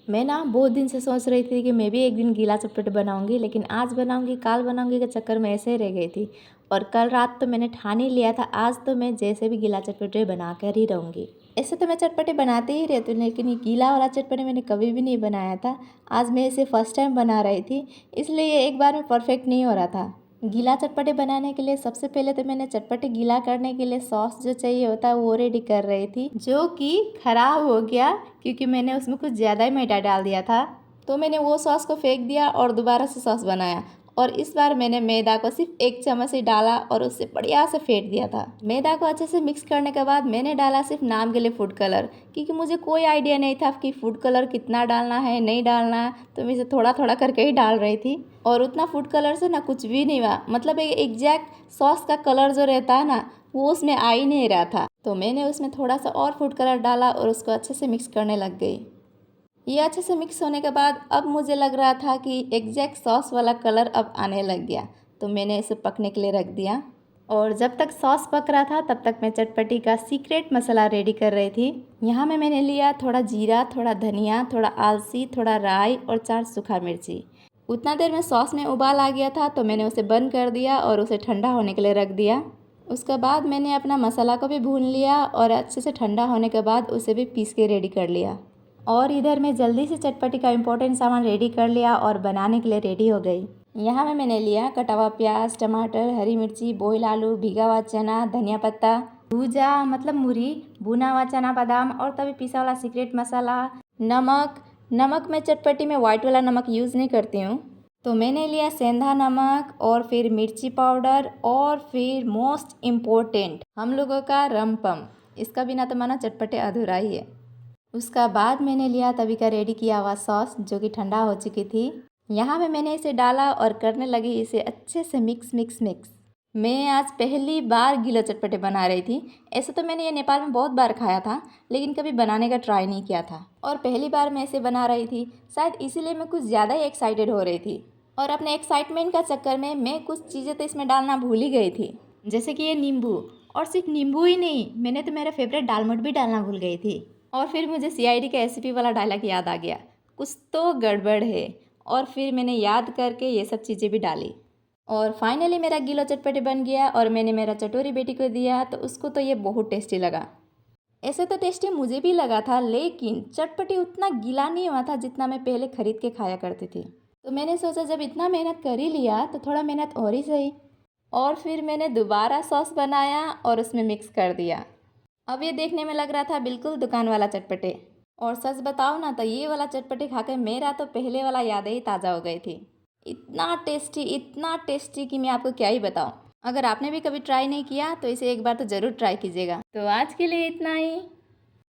मैं ना बहुत दिन से सोच रही थी कि मैं भी एक दिन गीला चटपटे बनाऊंगी, लेकिन आज बनाऊंगी काल बनाऊंगी के चक्कर में ऐसे ही रह गई थी। और कल रात तो मैंने ठान ही लिया था आज तो मैं जैसे भी गीला चटपटे बना कर ही रहूँगी। ऐसे तो मैं चटपटे बनाते ही रहती हूँ, लेकिन ये गीला वाला चटपटे मैंने कभी भी नहीं बनाया था। आज मैं इसे फर्स्ट टाइम बना रही थी, इसलिए ये एक बार में परफेक्ट नहीं हो रहा था। गीला चटपटे बनाने के लिए सबसे पहले तो मैंने चटपटे गीला करने के लिए सॉस जो चाहिए होता है वो रेडी कर रही थी, जो कि ख़राब हो गया क्योंकि मैंने उसमें कुछ ज़्यादा ही मैदा डाल दिया था। तो मैंने वो सॉस को फेंक दिया और दोबारा से सॉस बनाया। और इस बार मैंने मैदा को सिर्फ 1 चम्मच ही डाला और उससे बढ़िया से फेंट दिया था। मैदा को अच्छे से मिक्स करने के बाद मैंने डाला सिर्फ नाम के लिए फूड कलर, क्योंकि मुझे कोई आइडिया नहीं था कि फूड कलर कितना डालना है नहीं डालना है, तो मैं इसे थोड़ा थोड़ा करके ही डाल रही थी। और उतना फूड कलर से ना कुछ भी नहीं हुआ, मतलब एक एग्जैक्ट सॉस का कलर जो रहता है ना वो उसमें आ ही नहीं रहा था। तो मैंने उसमें थोड़ा सा और फूड कलर डाला और उसको अच्छे से मिक्स करने लग गई। ये अच्छे से मिक्स होने के बाद अब मुझे लग रहा था कि एग्जैक्ट सॉस वाला कलर अब आने लग गया, तो मैंने इसे पकने के लिए रख दिया। और जब तक सॉस पक रहा था तब तक मैं चटपटी का सीक्रेट मसाला रेडी कर रही थी। यहाँ में मैंने लिया थोड़ा जीरा, थोड़ा धनिया, थोड़ा आलसी, थोड़ा राई और 4 सूखा मिर्ची। उतना देर में सॉस में उबाल आ गया था तो मैंने उसे बंद कर दिया और उसे ठंडा होने के लिए रख दिया। उसके बाद मैंने अपना मसाला को भी भून लिया और अच्छे से ठंडा होने के बाद उसे भी पीस के रेडी कर लिया। और इधर मैं जल्दी से चटपटी का इम्पोर्टेंट सामान रेडी कर लिया और बनाने के लिए रेडी हो गई। यहाँ में मैंने लिया कटा हुआ प्याज, टमाटर, हरी मिर्ची, बॉयल आलू, भीगा हुआ चना, धनिया पत्ता, भूजा मतलब मुरी, भुना हुआ चना बादाम और तभी पिसा वाला सीक्रेट मसाला, नमक मैं चटपटी में वाइट वाला नमक यूज़ नहीं करती हूँ, तो मैंने लिया सेंधा नमक और फिर मिर्ची पाउडर और फिर मोस्ट इम्पोर्टेंट हम लोगों का रमपम। इसका बिना तो माना चटपटे अधूरा ही है। उसका बाद मैंने लिया तभी का रेडी किया हुआ सॉस जो कि ठंडा हो चुकी थी। यहाँ में मैंने इसे डाला और करने लगी इसे अच्छे से मिक्स। मैं आज पहली बार गीला चटपटे बना रही थी। ऐसे तो मैंने ये नेपाल में बहुत बार खाया था, लेकिन कभी बनाने का ट्राई नहीं किया था और पहली बार मैं इसे बना रही थी। शायद इसीलिए मैं कुछ ज़्यादा ही एक्साइटेड हो रही थी और अपने एक्साइटमेंट का चक्कर में मैं कुछ चीज़ें तो इसमें डालना भूल ही गई थी, जैसे कि ये नींबू। और सिर्फ नींबू ही नहीं, मैंने तो मेरा फेवरेट दालमोट भी डालना भूल गई थी। और फिर मुझे सीआईडी का एससीपी वाला डायलॉग याद आ गया, कुछ तो गड़बड़ है। और फिर मैंने याद करके ये सब चीज़ें भी डाली और फाइनली मेरा गीला चटपटे बन गया और मैंने मेरा चटोरी बेटी को दिया तो उसको तो ये बहुत टेस्टी लगा। ऐसे तो टेस्टी मुझे भी लगा था, लेकिन चटपटी उतना गीला नहीं हुआ था जितना मैं पहले खरीद के खाया करती थी। तो मैंने सोचा जब इतना मेहनत कर ही लिया तो थोड़ा मेहनत और ही सही। और फिर मैंने दोबारा सॉस बनाया और उसमें मिक्स कर दिया। अब ये देखने में लग रहा था बिल्कुल दुकान वाला चटपटे। और सच बताओ ना तो ये वाला चटपटे खाकर मेरा तो पहले वाला यादें ही ताज़ा हो गई थी। इतना टेस्टी कि मैं आपको क्या ही बताऊँ। अगर आपने भी कभी ट्राई नहीं किया तो इसे एक बार तो ज़रूर ट्राई कीजिएगा। तो आज के लिए इतना ही।